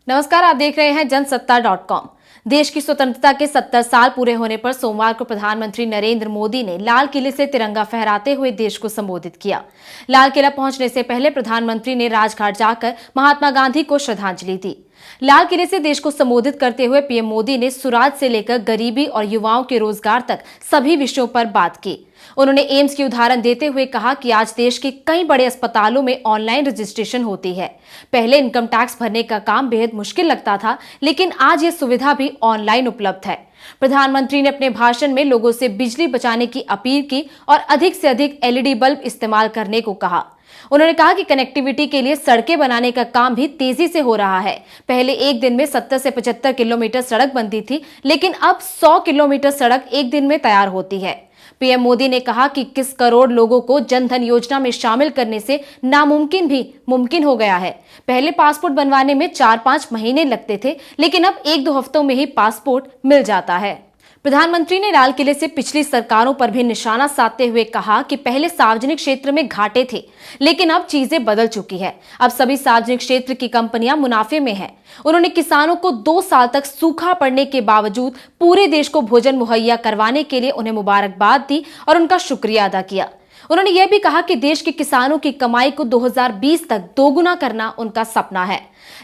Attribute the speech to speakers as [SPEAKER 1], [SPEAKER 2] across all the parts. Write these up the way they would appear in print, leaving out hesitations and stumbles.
[SPEAKER 1] नमस्कार, आप देख रहे हैं जनसत्ता.com। देश की स्वतंत्रता के 70 साल पूरे होने पर सोमवार को प्रधानमंत्री नरेंद्र मोदी ने लाल किले से तिरंगा फहराते हुए देश को संबोधित किया। लाल किला पहुंचने से पहले प्रधानमंत्री ने राजघाट जाकर महात्मा गांधी को श्रद्धांजलि दी। लाल किले से देश को संबोधित करते हुए पीएम मोदी ने सुराज से लेकर गरीबी और युवाओं के रोजगार तक सभी विषयों पर बात की। उन्होंने एम्स की उदाहरण देते हुए कहा कि आज देश के कई बड़े अस्पतालों में ऑनलाइन रजिस्ट्रेशन होती है। पहले इनकम टैक्स भरने का काम बेहद मुश्किल लगता था, लेकिन आज यह सुविधा भी ऑनलाइन उपलब्ध है। प्रधानमंत्री ने अपने भाषण में लोगों से बिजली बचाने की अपील की और अधिक से अधिक एलईडी बल्ब इस्तेमाल करने को कहा। उन्होंने कहा कि कनेक्टिविटी के लिए सड़कें बनाने का काम भी तेजी से हो रहा है। पहले एक दिन में 70 से 75 किलोमीटर सड़क बनती थी, लेकिन अब 100 किलोमीटर सड़क एक दिन में तैयार होती है। पीएम मोदी ने कहा कि 21 करोड़ लोगों को जनधन योजना में शामिल करने से नामुमकिन भी मुमकिन हो गया है। पहले पासपोर्ट बनवाने में 4-5 महीने लगते थे, लेकिन अब 1-2 हफ्तों में ही पासपोर्ट मिल जाता है। प्रधानमंत्री ने लाल किले से पिछली सरकारों पर भी निशाना साधते हुए कहा कि पहले सार्वजनिक क्षेत्र में घाटे थे, लेकिन अब चीजें बदल चुकी है। अब सभी सार्वजनिक क्षेत्र की कंपनियां मुनाफे में हैं। उन्होंने किसानों को 2 साल तक सूखा पड़ने के बावजूद पूरे देश को भोजन मुहैया करवाने के लिए उन्हें मुबारकबाद दी और उनका शुक्रिया अदा किया। उन्होंने यह भी कहा कि देश के किसानों की कमाई को 2020 तक दोगुना करना उनका सपना है।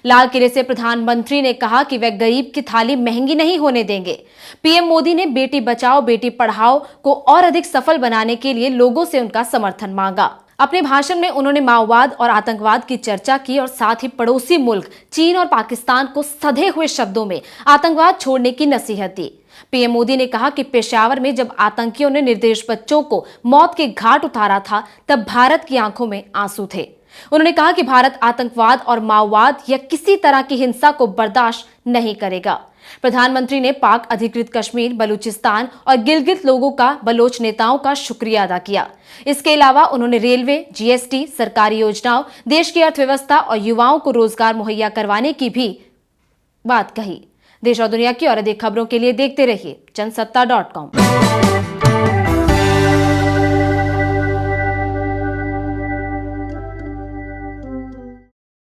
[SPEAKER 1] लाल किले से प्रधानमंत्री ने कहा कि वे गरीब की थाली महंगी नहीं होने देंगे। पीएम मोदी ने बेटी बचाओ बेटी पढ़ाओ को और अधिक सफल बनाने के लिए लोगों से उनका समर्थन मांगा। अपने भाषण में उन्होंने माओवाद और आतंकवाद की चर्चा की और साथ ही पड़ोसी मुल्क चीन और पाकिस्तान को सधे हुए शब्दों में आतंकवाद छोड़ने की नसीहत दी। पीएम मोदी ने कहा कि पेशावर में जब आतंकियों ने निर्दोष बच्चों को मौत के घाट उतारा था, तब भारत की आंखों में आंसू थे। उन्होंने कहा कि भारत आतंकवाद और माओवाद या किसी तरह की हिंसा को बर्दाश्त नहीं करेगा। प्रधानमंत्री ने पाक अधिकृत कश्मीर, बलूचिस्तान और गिलगित लोगों का बलोच नेताओं का शुक्रिया अदा किया। इसके अलावा उन्होंने रेलवे, जीएसटी, सरकारी योजनाओं, देश की अर्थव्यवस्था और युवाओं को रोजगार मुहैया करवाने की भी बात कही। देश और दुनिया की और अधिक खबरों के लिए देखते रहिए जनसत्ता.com।